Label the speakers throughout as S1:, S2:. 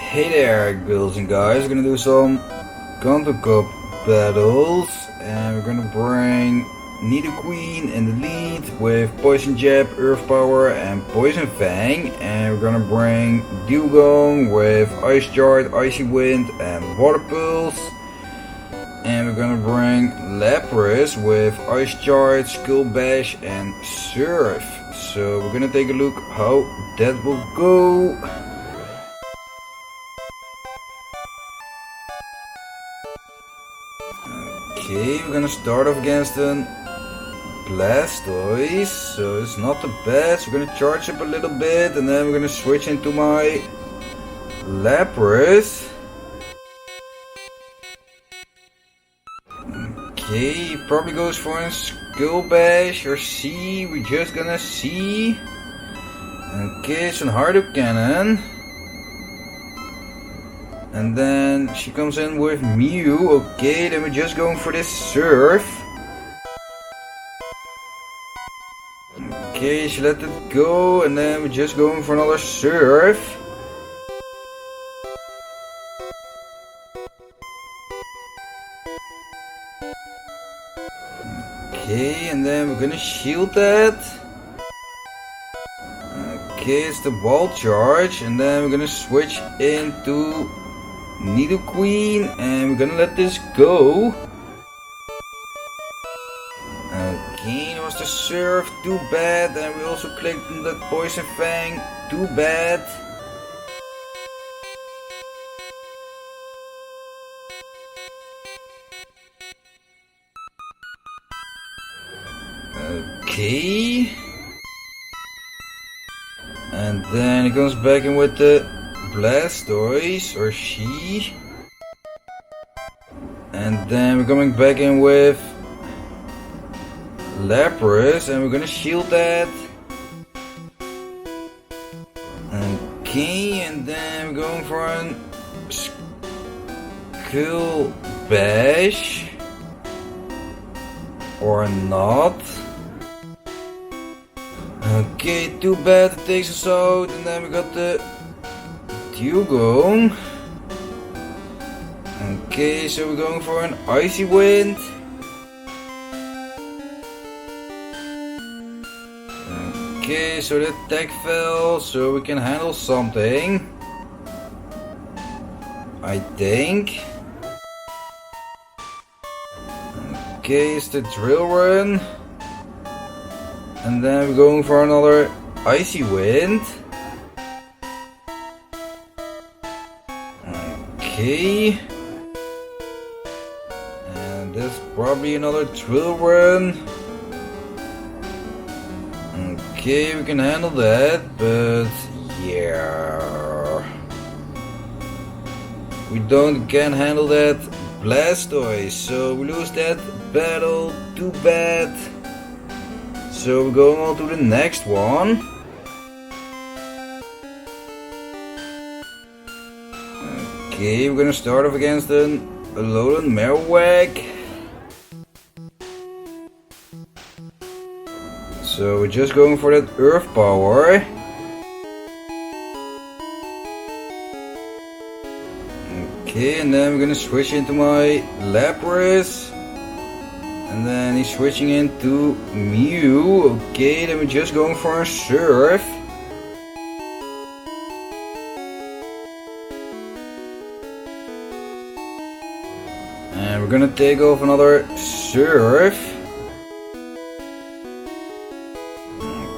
S1: Hey there, girls and guys. We're gonna do some Kanto Cup battles, and we're gonna bring Nidoqueen in the lead with Poison Jab, Earth Power, and Poison Fang, and we're gonna bring Dewgong with Ice Charge, Icy Wind, and Water Pulse, and we're gonna bring Lapras with Ice Charge, Skull Bash, and Surf. So we're gonna take a look how that will go. Okay, we're gonna start off against an Blastoise, so it's not the best. We're gonna charge up a little bit and then we're gonna switch into my Lapras. Okay, he probably goes for a Skull Bash or C. We're just gonna see. Okay, it's a Hardo Cannon. And then she comes in with Mew. Okay, then we're just going for this Surf. Okay, she let it go, and then we're just going for another Surf. Okay, and then we're gonna shield that. Okay, it's the Ball Charge, and then we're gonna switch into Nidoqueen, and we're gonna let this go. Okay, it was the Surf, too bad, and we also clicked on that Poison Fang, too bad. Okay. And then he comes back in with the Blastoise, or she. And then we're coming back in with Lapras, and we're gonna shield that. Okay, and then we're going for a Skull Bash. Or not. Okay, too bad, it takes us out, and then we got the Dewgong. Okay, so we're going for an Icy Wind. Okay, so the attack fell, so we can handle something, I think. Okay, it's the Drill Run. And then we're going for another Icy Wind. Okay. And that's probably another Drill Run. Okay, we can handle that, but yeah. We can't handle that Blastoise, so we lose that battle, too bad. So we're going on to the next one. Okay, we're gonna start off against a Alolan Marowak. So we're just going for that Earth Power. Okay, and then we're gonna switch into my Lapras. And then he's switching into Mew. Okay, then we're just going for a Surf. And we're gonna take off another Surf.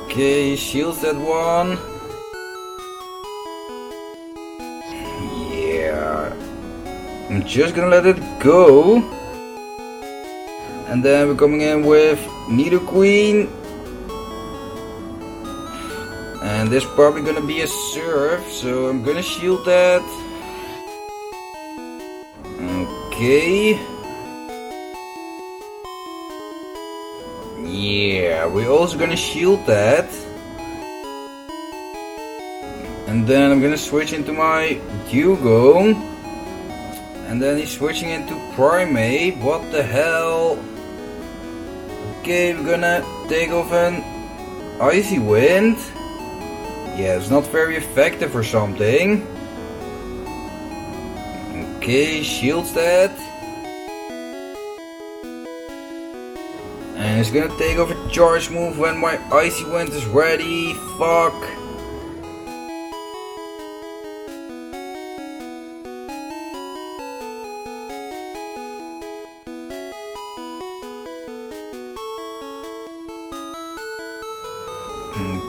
S1: Okay, he shields that one. Yeah. I'm just gonna let it go. And then we're coming in with Nidoqueen. And this is probably gonna be a Surf, so I'm gonna shield that. Okay. Yeah, we're also gonna shield that. And then I'm gonna switch into my Dewgong. And then he's switching into Primate. What the hell? Okay, we're gonna take off an Icy Wind. Yeah, it's not very effective or something. Okay, shields that. And he's gonna take off a charge move when my Icy Wind is ready. Fuck.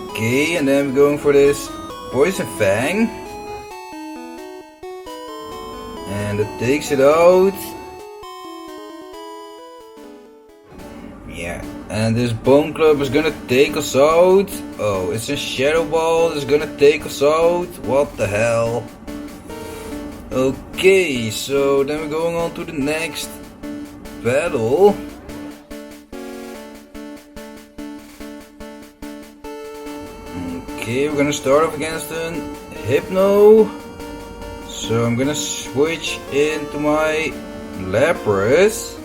S1: Okay, and then we're going for this Poison Fang. And it takes it out. Yeah, and this Bone Club is gonna take us out. Oh, it's a Shadow Ball that's gonna take us out. What the hell? Okay, so then we're going on to the next battle. Okay, we're gonna start off against an Hypno. So I'm gonna switch into my Lapras.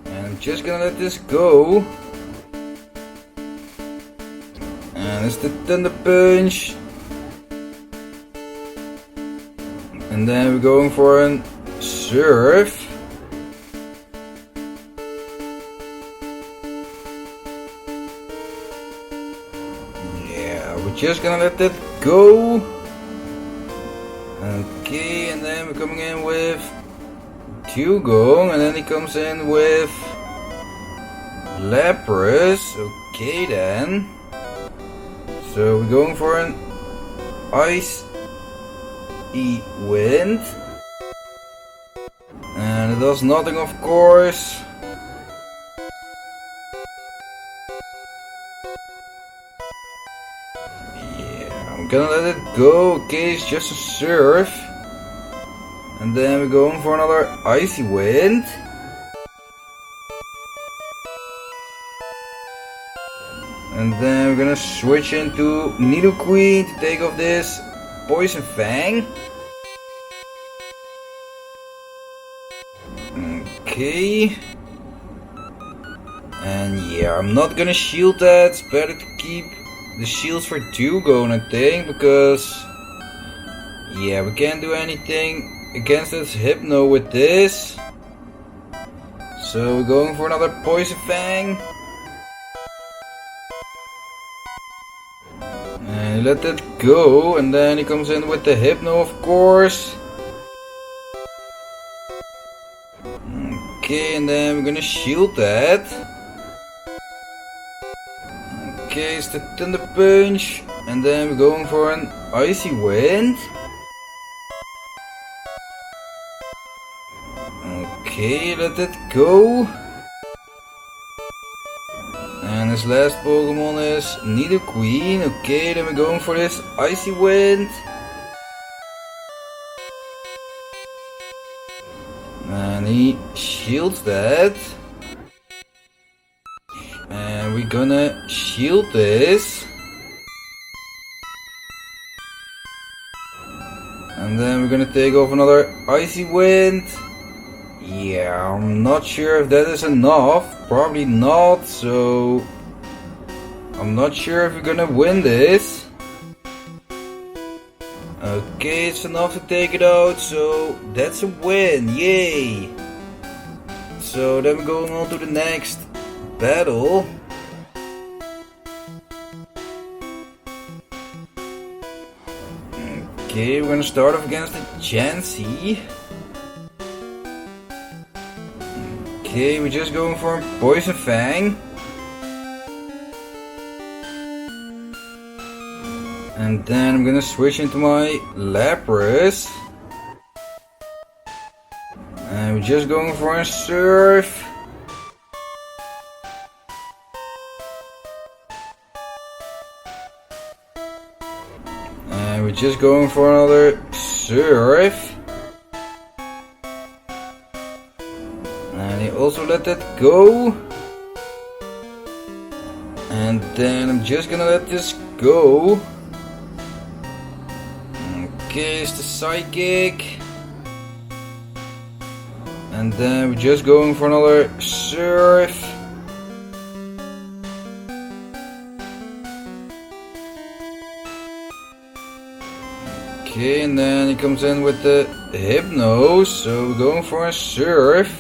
S1: And I'm just gonna let this go. And it's the Thunder Punch. And then we're going for a Surf. We're just gonna let that go. Okay, and then we're coming in with Dewgong, and then he comes in with Lapras. Okay then. So we're going for an Ice Wind. And it does nothing, of course. I'm gonna let it go. Okay, it's just a Surf. And then we're going for another Icy Wind. And then we're gonna switch into Nidoqueen to take off this Poison Fang. Okay. And yeah, I'm not gonna shield that. It's better to keep the shields for Dewgong, I think, because yeah, we can't do anything against this Hypno with this. So we're going for another Poison Fang. And let that go, and then he comes in with the Hypno, of course. Okay, and then we're gonna shield that. Okay, it's the Thunder Punch, and then we're going for an Icy Wind. Okay, let that go. And his last Pokemon is Nidoqueen. Okay, then we're going for this Icy Wind. And he shields that. And we're gonna shield this. And then we're gonna take off another Icy Wind. Yeah, I'm not sure if that is enough. Probably not, so I'm not sure if we're gonna win this. Okay, it's enough to take it out, so that's a win, yay! So then we're going on to the next battle. Okay, we're gonna start off against the Chansey. Okay, we're just going for a Poison Fang. And then I'm gonna switch into my Lapras. And we're just going for a Surf. And we're just going for another Surf. And he also let that go. And then I'm just gonna let this go. Okay, it's the Psychic. And then we're just going for another Surf. Okay, and then he comes in with the Hypno, so we're going for a Surf.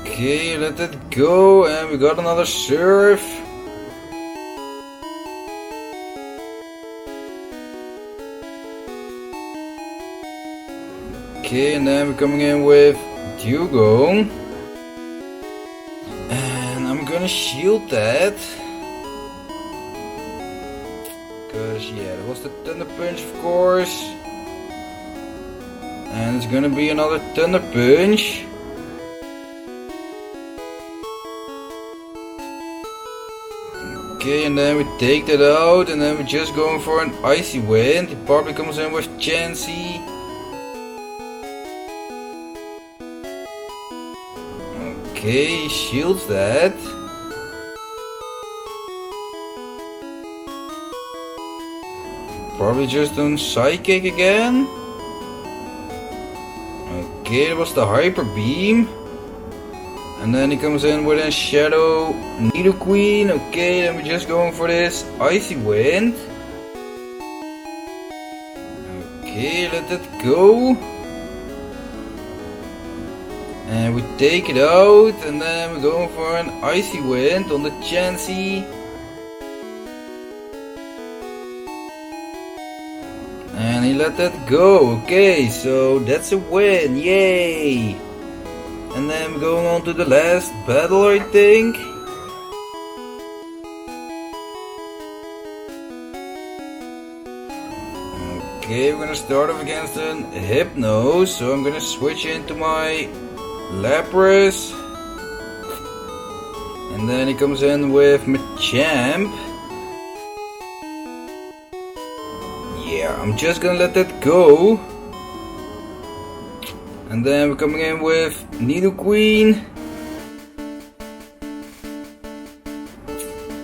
S1: Okay, let it go, and we got another Surf. Okay, and then we're coming in with Dewgong. And I'm gonna shield that. Because, yeah, that was the Thunder Punch, of course. And it's gonna be another Thunder Punch. Okay, and then we take that out, and then we're just going for an Icy Wind. He probably comes in with Chansey. Okay, he shields that. Probably just on Psychic again. Okay, that was the Hyper Beam. And then he comes in with a Shadow Nidoqueen. Okay, then we're just going for this Icy Wind. Okay, let it go. And we take it out, and then we're going for an Icy Wind on the Chansey. And he let that go. Okay, so that's a win, yay! And then we're going on to the last battle, I think. Okay, we're gonna start off against an Hypno, so I'm gonna switch into my Lapras. And then he comes in with Machamp. Yeah, I'm just gonna let that go. And then we're coming in with Nidoqueen.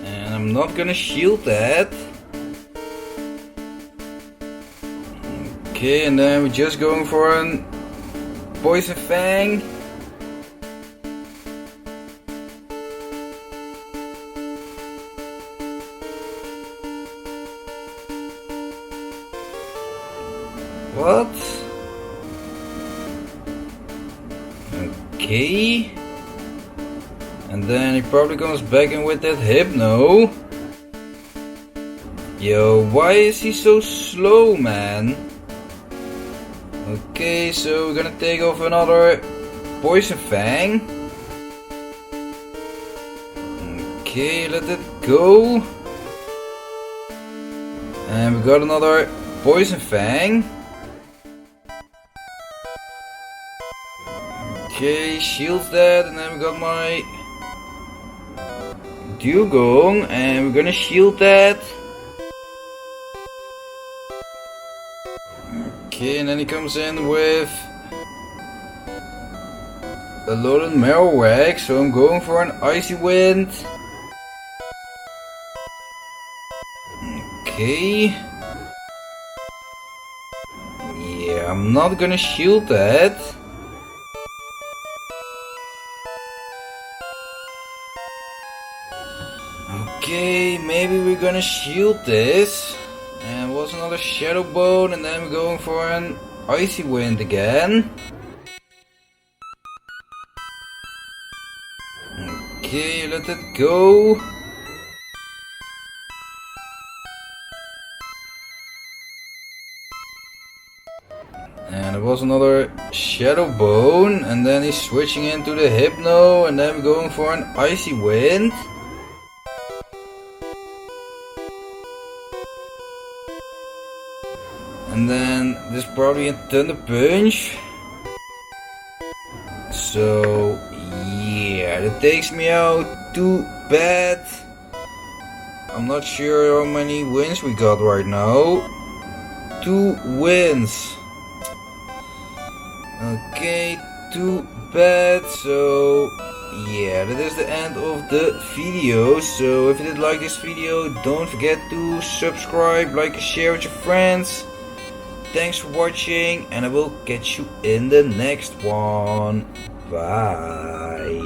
S1: And I'm not gonna shield that. Okay, and then we're just going for an Poison Fang. What? Okay. And then he probably comes back in with that Hypno. Yo, why is he so slow, man? Okay, so we're gonna take off another Poison Fang. Okay, let it go. And we got another Poison Fang. Okay, shields that, and then we got my Dewgong, and we're gonna shield that. Okay, and then he comes in with a loaded Marowak, so I'm going for an Icy Wind. Okay. Yeah, I'm not gonna shield that. Okay, maybe we're gonna shield this. And was another Shadow Bone, and then we're going for an Icy Wind again. Okay, let it go. And it was another Shadow Bone, and then he's switching into the Hypno, and then we're going for an Icy Wind. And then there's probably a Thunder Punch. So yeah, that takes me out. Too bad. I'm not sure how many wins we got right now. 2 wins. Okay, too bad. So yeah, that is the end of the video. So if you did like this video, don't forget to subscribe, like and share with your friends. Thanks for watching, and I will catch you in the next one. Bye.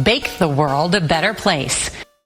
S2: Bake the world a better place